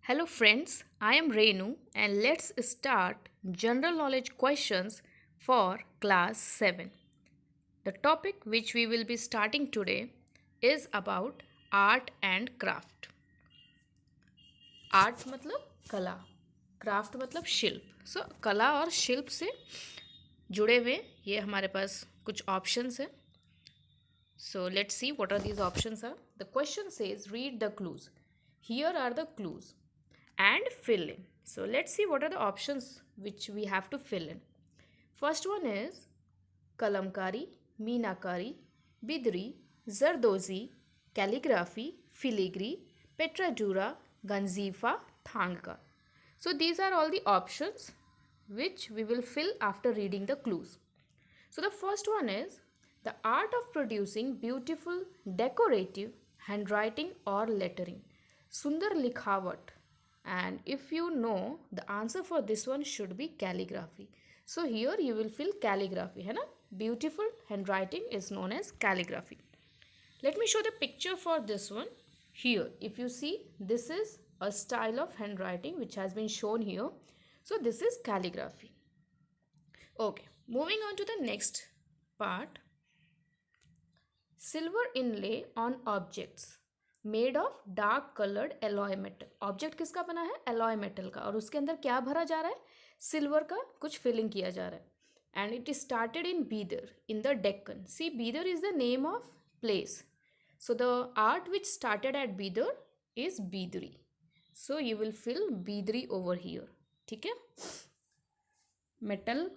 Hello friends, I am Renu and let's start general knowledge questions for class 7. The topic which we will be starting today is about art and craft. Art मतलब कला, craft मतलब शिल्प. सो कला और शिल्प से जुड़े हुए ये हमारे पास कुछ ऑप्शंस हैं. So let's see what are these options are. The question says read the clues. Here are the clues and fill in. So let's see what are the options which we have to fill in. First one is kalamkari, meenakari, bidri, zardozi, calligraphy, filigree, petradura, ganzifa, thangka. So these are all the options which we will fill after reading the clues. So the first one is the art of producing beautiful decorative handwriting or lettering. Sundar Likhawat. And if you know, the answer for this one should be calligraphy. So here you will fill calligraphy. है ना? Beautiful handwriting is known as calligraphy. Let me show the picture for this one. Here, if you see, this is a style of handwriting which has been shown here. So this is calligraphy. Okay, moving on to the next part. Silver inlay on objects made of dark colored alloy metal. Object किसका बना है? alloy metal का. और उसके अंदर क्या भरा जा रहा है? सिल्वर का कुछ फिलिंग किया जा रहा है. And it is started in Bidar in the Deccan. See, Bidar is the name of place. So the art which started at Bidar is Bidri. So you will fill Bidri over here. ठीक है? Metal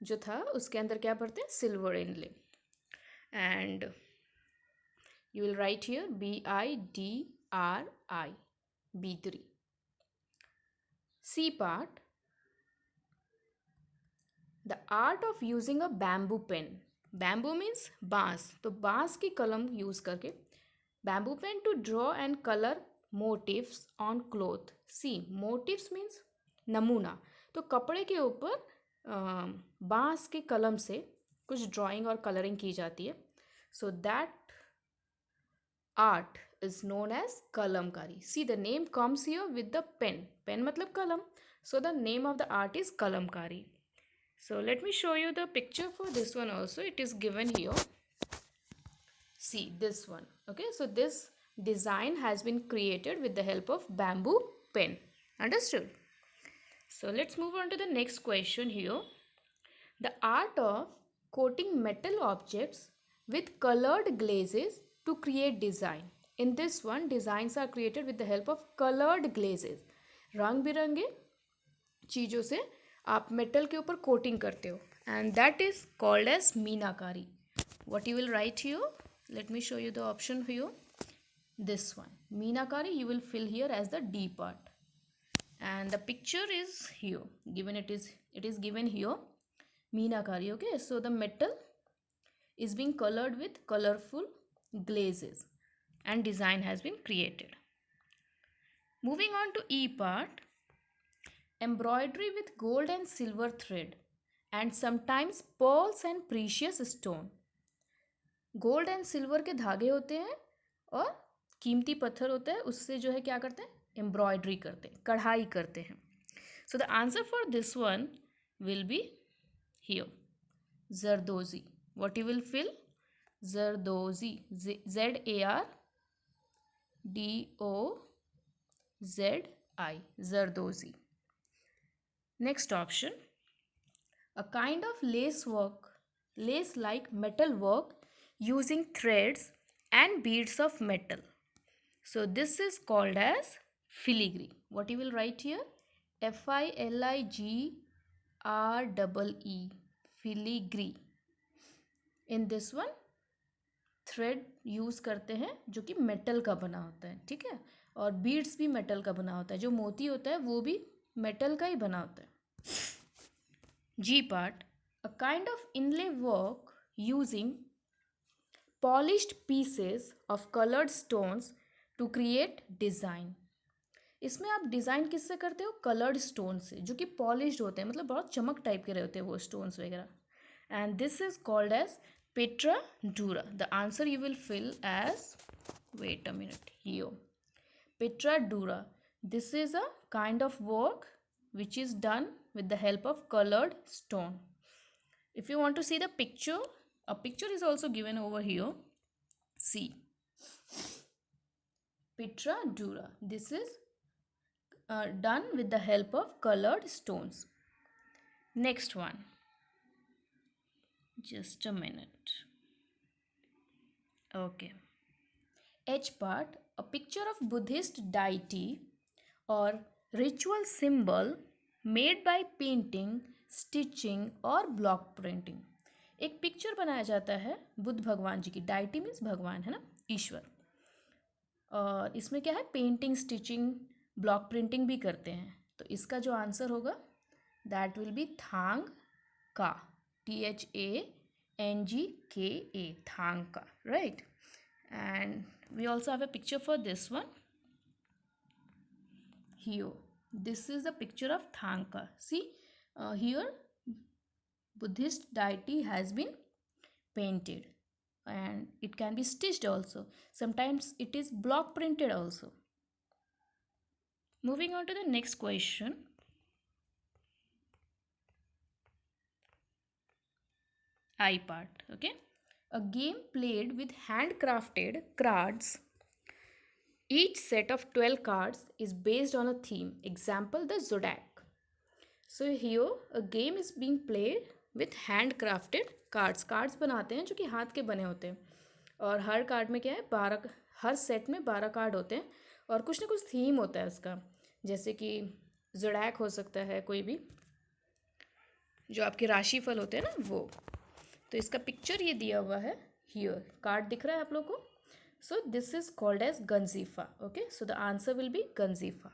जो था उसके अंदर क्या भरते हैं? Silver inlay. And you will write here Bidri, Bidri. C part, the art of using a bamboo pen. Bamboo means बांस. तो बांस की कलम यूज करके bamboo pen to draw and color motifs on cloth. See, motifs means नमूना. तो कपड़े के ऊपर बांस के कलम से कुछ ड्राइंग और कलरिंग की जाती है. So that art is known as kalamkari. See, the name comes here with the pen. Pen matlab kalam. So the name of the art is kalamkari. So let me show you the picture for this one also. It is given here. See this one. Okay, so this design has been created with the help of bamboo pen. Understood? So let's move on to the next question here. The art of coating metal objects with colored glazes to create design. In this one, designs are created with the help of colored glazes. रंग बिरंगे चीज़ों से आप metal के ऊपर coating करते हो. And that is called as meenakari. What you will write here? Let me show you the option here. This one. Meenakari you will fill here as the D part. And the picture is here. It is given here. Meenakari. Okay, so the metal is being colored with colorful glazes and design has been created. Moving on to E part, embroidery with gold and silver thread and sometimes pearls and precious stone. Gold and silver के धागे होते हैं और कीमती पत्थर होता है, उससे जो है क्या करते हैं? एम्ब्रॉयडरी करते हैं, कढ़ाई करते हैं. So the answer for this one will be here zardozi. What you will fill? Zardozi. ZARDOZI. Zardozi. Next option, a kind of lace like metal work using threads and beads of metal. So this is called as filigree. What you will write here? FILIGREE. filigree. In this one thread use करते हैं जो कि metal का बना होता है. ठीक है, और बीड्स भी मेटल का बना होता है. जो मोती होता है वो भी मेटल का ही बना होता है. जी पार्ट, a kind of inlay work using polished pieces of coloured stones to create design. इसमें आप डिज़ाइन किससे करते हो? कलर्ड स्टोन से, जो कि पॉलिश्ड होते हैं, मतलब बहुत चमक टाइप के रहते हैं वो स्टोन्स वगैरह. And this is called as pietra dura. The answer you will fill as, wait a minute, here pietra dura. This is a kind of work which is done with the help of colored stone. If you want to see the picture, a picture is also given over here. See, Petra Dura. This is done with the help of colored stones. Next one. Just a minute. Okay. H part, a picture of Buddhist deity or ritual symbol made by painting, stitching और block printing. एक picture बनाया जाता है बुद्ध भगवान जी की. Deity means भगवान है ना, ईश्वर. और इसमें क्या है, पेंटिंग, स्टिचिंग, ब्लॉक प्रिंटिंग भी करते हैं. तो इसका जो आंसर होगा दैट विल बी थांग का. THANGKA, थांग का, right. And we also have a picture for this one here. This is the picture of Thangka. See, here Buddhist deity has been painted, and it can be stitched also. Sometimes it is block printed also. Moving on to the next question. I part, okay. A game played with handcrafted cards. Each set of 12 cards is based on a theme. Example, the Zodiac. So here a game is being played with handcrafted cards. Cards बनाते हैं जो कि हाथ के बने होते हैं. और हर कार्ड में क्या है, 12, हर सेट में 12 कार्ड होते हैं और कुछ ना कुछ थीम होता है उसका. जैसे कि जोडैक हो सकता है कोई भी, जो आपके राशि फल होते हैं ना वो. तो इसका पिक्चर ये दिया हुआ है. हियर कार्ड दिख रहा है आप लोग को. So this is called as Ganjifa. Okay, so the answer will be Ganjifa.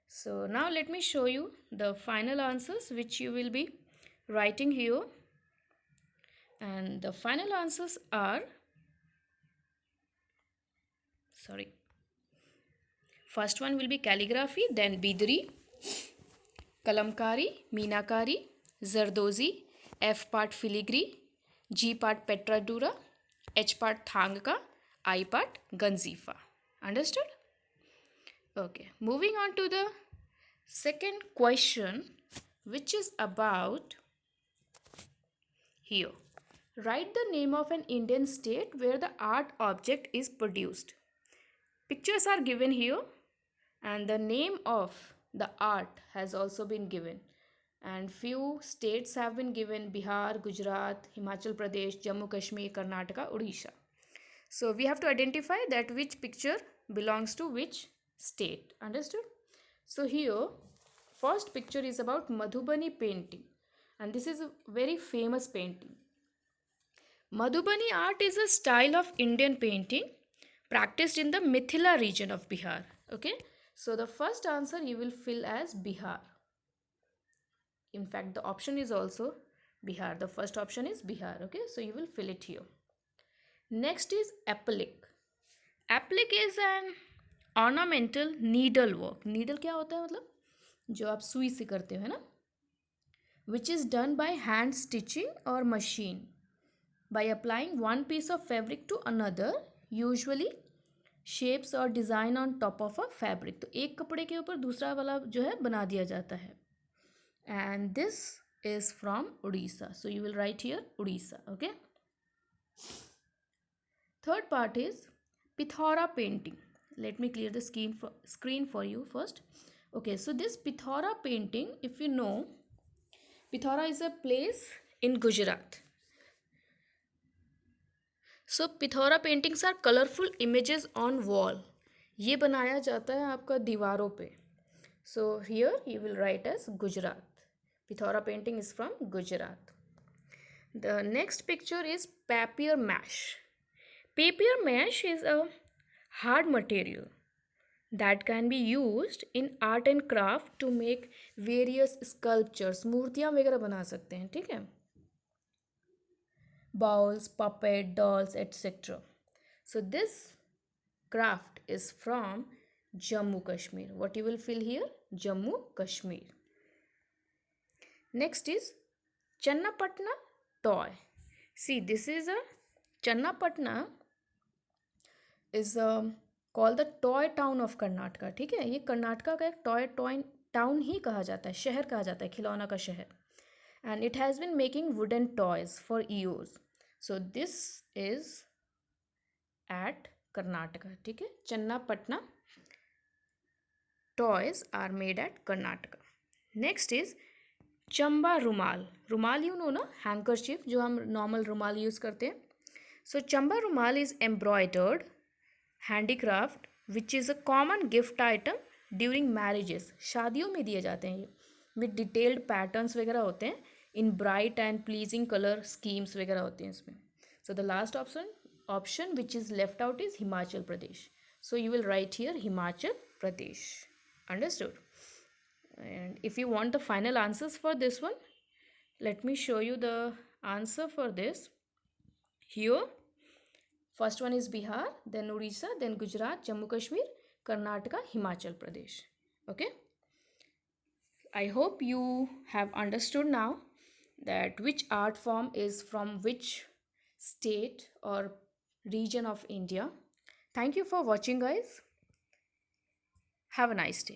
So now let me show you the final answers which you will be writing here. And the final answers are, first one will be calligraphy, then Bidri, Kalamkari, Meenakari, Zardozi, F part filigree, G part Petra Dura, H part Thangka, I part Ganjifa. Understood? Okay. Moving on to the second question, which is about here. Write the name of an Indian state where the art object is produced. Pictures are given here and the name of the art has also been given. And few states have been given: Bihar, Gujarat, Himachal Pradesh, Jammu Kashmir, Karnataka, Odisha. So we have to identify that which picture belongs to which state. Understood? So here, first picture is about Madhubani painting. And this is a very famous painting. Madhubani art is a style of Indian painting practiced in the Mithila region of Bihar. Okay? So the first answer you will fill as Bihar. In fact, the option is also Bihar. The first option is Bihar. Okay? So you will fill it here. Next is applique. Applique is an ornamental needlework. Needle क्या होता है, मतलब जो आप सुई से करते हो, है ना. Which is done by hand stitching or machine by applying one piece of fabric to another, usually shapes or design on top of a fabric. तो एक कपड़े के ऊपर दूसरा वाला जो है बना दिया जाता है. And this is from Odisha. So you will write here Odisha. Okay. Third part is Pithora painting. Let me clear the screen for you first. Okay, so this Pithora painting, if you know, Pithora is a place in Gujarat. So Pithora paintings are colorful images on wall. ये बनाया जाता है आपका दीवारों पे. So here you will write as Gujarat. Pithora painting is from Gujarat. The next picture is papier mache. Papier mache is a hard material that can be used in art and craft to make various sculptures. मूर्तियाँ वगैरह बना सकते हैं, ठीक है. Bowls, puppet, dolls, etc. So this craft is from Jammu Kashmir. What you will fill here? Jammu Kashmir. Next is Channapatna toy. See, this is a Channapatna is a call the toy town of Karnataka, ठीक है, ये कर्नाटका का एक toy toy town ही कहा जाता है, शहर कहा जाता है, खिलौना का शहर. And it has been making wooden toys for years. So this is at Karnataka, ठीक है, Channapatna toys are made at Karnataka. Next is Chamba rumal. Rumal you know ना, हैंकरचिफ, जो हम नॉर्मल रुमाल यूज़ करते हैं. सो चंबा रुमाल is embroidered handicraft which is a common gift item during marriages. शादियों में दिए जाते हैं ये, विद डिटेल्ड पैटर्न्स वगैरह होते हैं, in bright and pleasing colour schemes वगैरह होते हैं इसमें. So the last option which is left out is Himachal Pradesh. So you will write here Himachal Pradesh. Understood? And if you want the final answers for this one, let me show you the answer for this. Here, first one is Bihar, then Odisha, then Gujarat, Jammu Kashmir, Karnataka, Himachal Pradesh. Okay? I hope you have understood now that which art form is from which state or region of India. Thank you for watching, guys. Have a nice day.